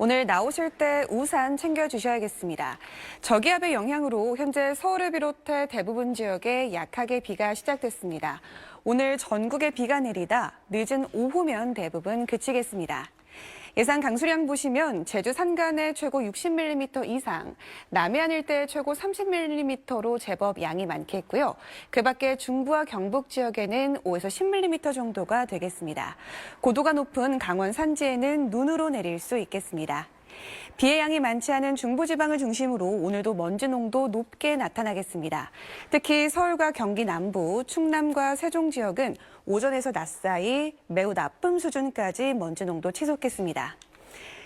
오늘 나오실 때 우산 챙겨주셔야겠습니다. 저기압의 영향으로 현재 서울을 비롯해 대부분 지역에 약하게 비가 시작됐습니다. 오늘 전국에 비가 내리다 늦은 오후면 대부분 그치겠습니다. 예상 강수량 보시면 제주 산간에 최고 60mm 이상, 남해안 일대 최고 30mm로 제법 양이 많겠고요. 그 밖에 중부와 경북 지역에는 5에서 10mm 정도가 되겠습니다. 고도가 높은 강원 산지에는 눈으로 내릴 수 있겠습니다. 비의 양이 많지 않은 중부지방을 중심으로 오늘도 먼지 농도 높게 나타나겠습니다. 특히 서울과 경기 남부, 충남과 세종 지역은 오전에서 낮 사이 매우 나쁨 수준까지 먼지 농도 치솟겠습니다.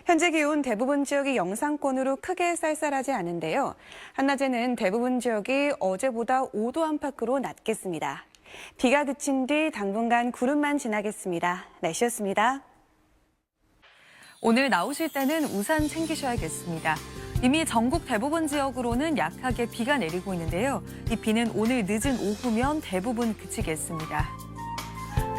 현재 기온 대부분 지역이 영상권으로 크게 쌀쌀하지 않은데요. 한낮에는 대부분 지역이 어제보다 5도 안팎으로 낮겠습니다. 비가 그친 뒤 당분간 구름만 지나겠습니다. 날씨였습니다. 오늘 나오실 때는 우산 챙기셔야겠습니다. 이미 전국 대부분 지역으로는 약하게 비가 내리고 있는데요. 이 비는 오늘 늦은 오후면 대부분 그치겠습니다.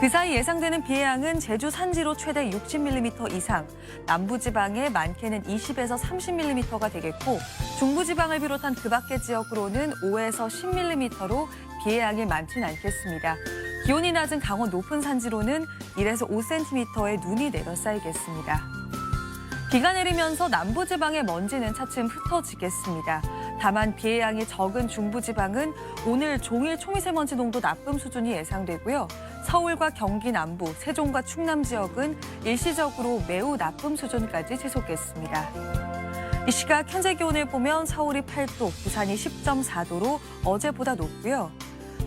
그 사이 예상되는 비의 양은 제주 산지로 최대 60mm 이상, 남부지방에 많게는 20에서 30mm가 되겠고 중부지방을 비롯한 그 밖의 지역으로는 5에서 10mm로 비의 양이 많지는 않겠습니다. 기온이 낮은 강원 높은 산지로는 1에서 5cm의 눈이 내려 쌓이겠습니다. 비가 내리면서 남부지방의 먼지는 차츰 흩어지겠습니다. 다만 비의 양이 적은 중부지방은 오늘 종일 초미세먼지 농도 나쁨 수준이 예상되고요. 서울과 경기 남부, 세종과 충남 지역은 일시적으로 매우 나쁨 수준까지 치솟겠습니다. 이 시각 현재 기온을 보면 서울이 8도, 부산이 10.4도로 어제보다 높고요.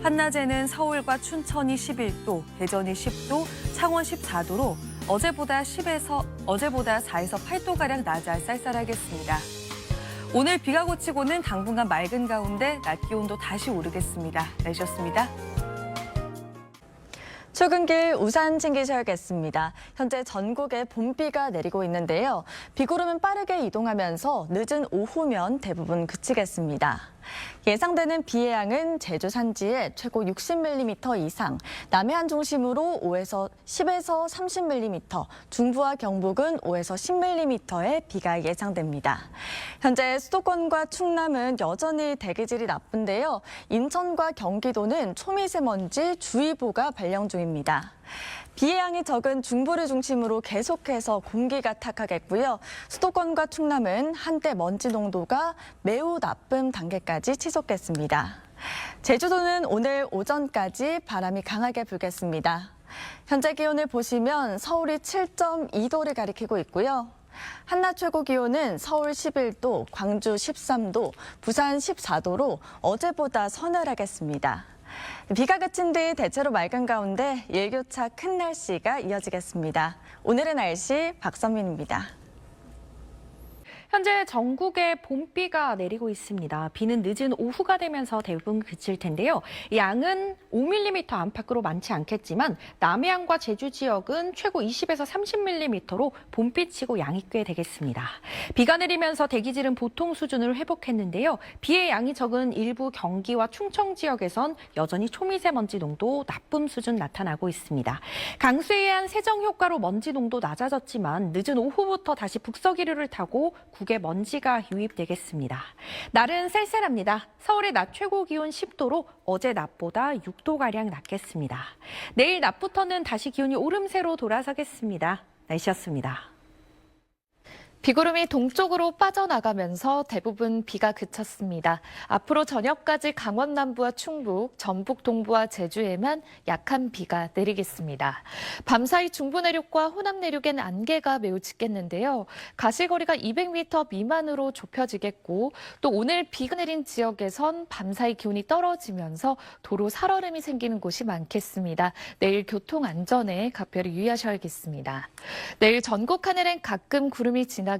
한낮에는 서울과 춘천이 11도, 대전이 10도, 창원 14도로 어제보다 4에서 8도가량 낮아 쌀쌀하겠습니다. 오늘 비가 그치고는 당분간 맑은 가운데 낮 기온도 다시 오르겠습니다. 날씨였습니다. 출근길 우산 챙기셔야겠습니다. 현재 전국에 봄비가 내리고 있는데요. 비구름은 빠르게 이동하면서 늦은 오후면 대부분 그치겠습니다. 예상되는 비의 양은 제주 산지에 최고 60mm 이상, 남해안 중심으로 10에서 30mm, 중부와 경북은 5에서 10mm의 비가 예상됩니다. 현재 수도권과 충남은 여전히 대기질이 나쁜데요. 인천과 경기도는 초미세먼지 주의보가 발령 중입니다. 비의 양이 적은 중부를 중심으로 계속해서 공기가 탁하겠고요. 수도권과 충남은 한때 먼지 농도가 매우 나쁨 단계까지 치솟겠습니다. 제주도는 오늘 오전까지 바람이 강하게 불겠습니다. 현재 기온을 보시면 서울이 7.2도를 가리키고 있고요. 한낮 최고 기온은 서울 11도, 광주 13도, 부산 14도로 어제보다 서늘하겠습니다. 비가 그친 뒤 대체로 맑은 가운데 일교차 큰 날씨가 이어지겠습니다. 오늘의 날씨 박선민입니다. 현재 전국에 봄비가 내리고 있습니다. 비는 늦은 오후가 되면서 대부분 그칠 텐데요. 양은 5mm 안팎으로 많지 않겠지만 남해안과 제주 지역은 최고 20에서 30mm로 봄비치고 양이 꽤 되겠습니다. 비가 내리면서 대기질은 보통 수준을 회복했는데요. 비의 양이 적은 일부 경기와 충청 지역에선 여전히 초미세먼지 농도 나쁨 수준 나타나고 있습니다. 강수에 의한 세정 효과로 먼지 농도 낮아졌지만 늦은 오후부터 다시 북서기류를 타고 국에 먼지가 유입되겠습니다. 날은 쌀쌀합니다. 서울의 낮 최고 기온 10도로 어제 낮보다 6도가량 낮겠습니다. 내일 낮부터는 다시 기온이 오름세로 돌아서겠습니다. 날씨였습니다. 비구름이 동쪽으로 빠져나가면서 대부분 비가 그쳤습니다. 앞으로 저녁까지 강원 남부와 충북, 전북 동부와 제주에만 약한 비가 내리겠습니다. 밤사이 중부 내륙과 호남 내륙엔 안개가 매우 짙겠는데요. 가시거리가 200m 미만으로 좁혀지겠고 또 오늘 비가 내린 지역에선 밤사이 기온이 떨어지면서 도로 살얼음이 생기는 곳이 많겠습니다. 내일 교통 안전에 각별히 유의하셔야겠습니다. 내일 전국 하늘엔 가끔 구름이 지나겠고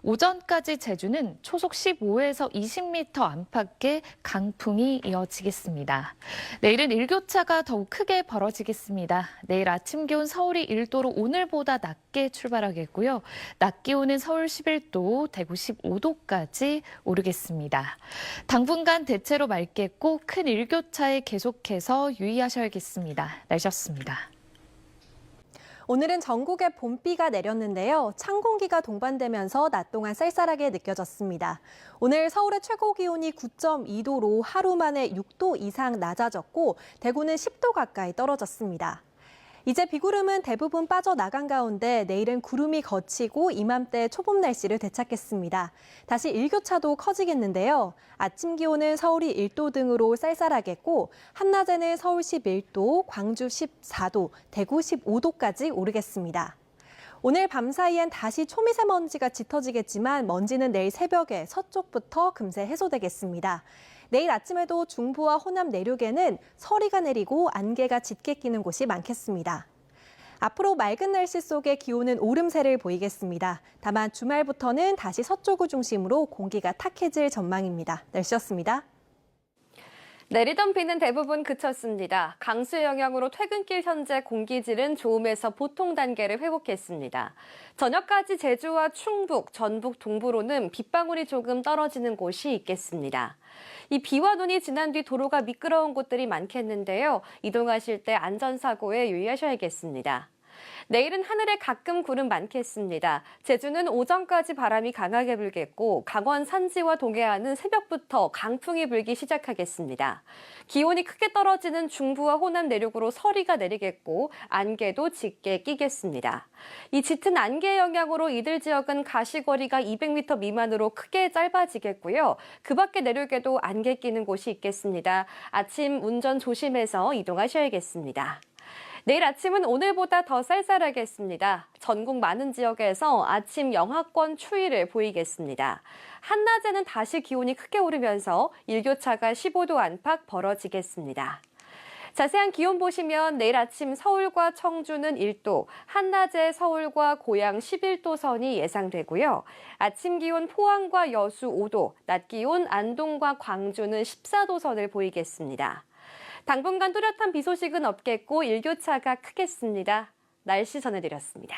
오전까지 제주는 초속 15에서 20m 안팎의 강풍이 이어지겠습니다. 내일은 일교차가 더욱 크게 벌어지겠습니다. 내일 아침 기온 서울이 1도로 오늘보다 낮게 출발하겠고요. 낮 기온은 서울 11도, 대구 15도까지 오르겠습니다. 당분간 대체로 맑겠고 큰 일교차에 계속해서 유의하셔야겠습니다. 날씨였습니다. 오늘은 전국에 봄비가 내렸는데요. 찬 공기가 동반되면서 낮 동안 쌀쌀하게 느껴졌습니다. 오늘 서울의 최고 기온이 9.2도로 하루 만에 6도 이상 낮아졌고 대구는 10도 가까이 떨어졌습니다. 이제 비구름은 대부분 빠져나간 가운데 내일은 구름이 걷히고 이맘때 초봄 날씨를 되찾겠습니다. 다시 일교차도 커지겠는데요. 아침 기온은 서울이 1도 등으로 쌀쌀하겠고 한낮에는 서울 11도, 광주 14도, 대구 15도까지 오르겠습니다. 오늘 밤 사이엔 다시 초미세먼지가 짙어지겠지만 먼지는 내일 새벽에 서쪽부터 금세 해소되겠습니다. 내일 아침에도 중부와 호남 내륙에는 서리가 내리고 안개가 짙게 끼는 곳이 많겠습니다. 앞으로 맑은 날씨 속에 기온은 오름세를 보이겠습니다. 다만 주말부터는 다시 서쪽을 중심으로 공기가 탁해질 전망입니다. 날씨였습니다. 내리던 비는 대부분 그쳤습니다. 강수의 영향으로 퇴근길 현재 공기질은 좋음에서 보통 단계를 회복했습니다. 저녁까지 제주와 충북, 전북 동부로는 빗방울이 조금 떨어지는 곳이 있겠습니다. 이 비와 눈이 지난 뒤 도로가 미끄러운 곳들이 많겠는데요. 이동하실 때 안전사고에 유의하셔야겠습니다. 내일은 하늘에 가끔 구름 많겠습니다. 제주는 오전까지 바람이 강하게 불겠고 강원 산지와 동해안은 새벽부터 강풍이 불기 시작하겠습니다. 기온이 크게 떨어지는 중부와 호남 내륙으로 서리가 내리겠고 안개도 짙게 끼겠습니다. 이 짙은 안개의 영향으로 이들 지역은 가시거리가 200m 미만으로 크게 짧아지겠고요. 그 밖에 내륙에도 안개 끼는 곳이 있겠습니다. 아침 운전 조심해서 이동하셔야겠습니다. 내일 아침은 오늘보다 더 쌀쌀하겠습니다. 전국 많은 지역에서 아침 영하권 추위를 보이겠습니다. 한낮에는 다시 기온이 크게 오르면서 일교차가 15도 안팎 벌어지겠습니다. 자세한 기온 보시면 내일 아침 서울과 청주는 1도, 한낮에 서울과 고양 11도 선이 예상되고요. 아침 기온 포항과 여수 5도, 낮 기온 안동과 광주는 14도 선을 보이겠습니다. 당분간 뚜렷한 비 소식은 없겠고 일교차가 크겠습니다. 날씨 전해드렸습니다.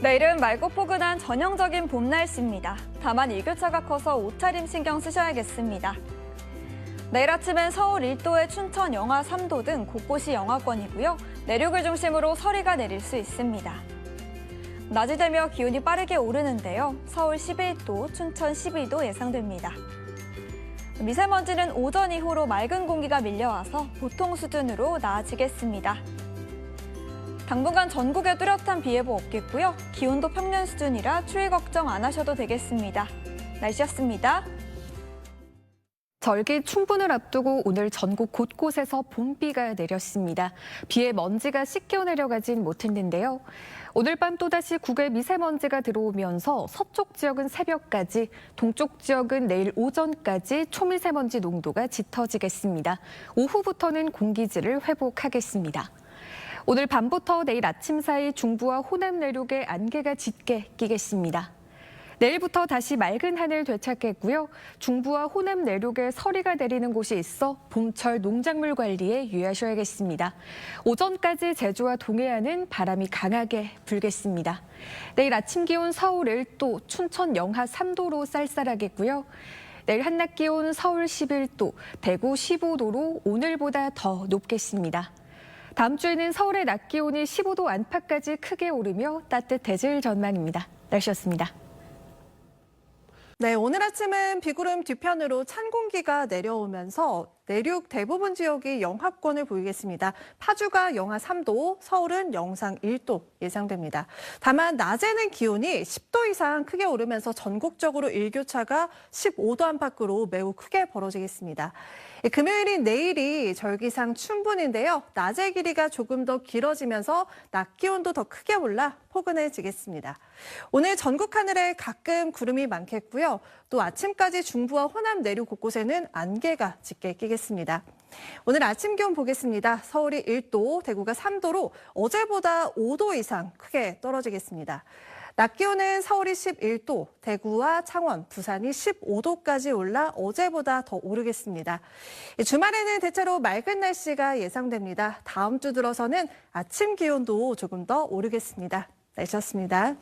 내일은 맑고 포근한 전형적인 봄 날씨입니다. 다만 일교차가 커서 옷차림 신경 쓰셔야겠습니다. 내일 아침엔 서울 1도에 춘천 영하 3도 등 곳곳이 영하권이고요. 내륙을 중심으로 서리가 내릴 수 있습니다. 낮이 되며 기온이 빠르게 오르는데요. 서울 11도, 춘천 12도 예상됩니다. 미세먼지는 오전 이후로 맑은 공기가 밀려와서 보통 수준으로 나아지겠습니다. 당분간 전국에 뚜렷한 비 예보 없겠고요. 기온도 평년 수준이라 추위 걱정 안 하셔도 되겠습니다. 날씨였습니다. 절기 충분을 앞두고 오늘 전국 곳곳에서 봄비가 내렸습니다. 비에 먼지가 씻겨 내려가진 못했는데요. 오늘 밤 또다시 국외 미세먼지가 들어오면서 서쪽 지역은 새벽까지, 동쪽 지역은 내일 오전까지 초미세먼지 농도가 짙어지겠습니다. 오후부터는 공기질을 회복하겠습니다. 오늘 밤부터 내일 아침 사이 중부와 호남 내륙에 안개가 짙게 끼겠습니다. 내일부터 다시 맑은 하늘 되찾겠고요. 중부와 호남 내륙에 서리가 내리는 곳이 있어 봄철 농작물 관리에 유의하셔야겠습니다. 오전까지 제주와 동해안은 바람이 강하게 불겠습니다. 내일 아침 기온 서울 1도, 춘천 영하 3도로 쌀쌀하겠고요. 내일 한낮 기온 서울 11도, 대구 15도로 오늘보다 더 높겠습니다. 다음 주에는 서울의 낮 기온이 15도 안팎까지 크게 오르며 따뜻해질 전망입니다. 날씨였습니다. 네, 오늘 아침은 비구름 뒤편으로 찬 공기가 내려오면서 내륙 대부분 지역이 영하권을 보이겠습니다. 파주가 영하 3도, 서울은 영상 1도 예상됩니다. 다만 낮에는 기온이 10도 이상 크게 오르면서 전국적으로 일교차가 15도 안팎으로 매우 크게 벌어지겠습니다. 금요일인 내일이 절기상 춘분인데요. 낮의 길이가 조금 더 길어지면서 낮 기온도 더 크게 올라 포근해지겠습니다. 오늘 전국 하늘에 가끔 구름이 많겠고요. 또 아침까지 중부와 호남 내륙 곳곳에는 안개가 짙게 끼겠습니다. 오늘 아침 기온 보겠습니다. 서울이 1도, 대구가 3도로 어제보다 5도 이상 크게 떨어지겠습니다. 낮 기온은 서울이 11도, 대구와 창원, 부산이 15도까지 올라 어제보다 더 오르겠습니다. 주말에는 대체로 맑은 날씨가 예상됩니다. 다음 주 들어서는 아침 기온도 조금 더 오르겠습니다. 날씨였습니다.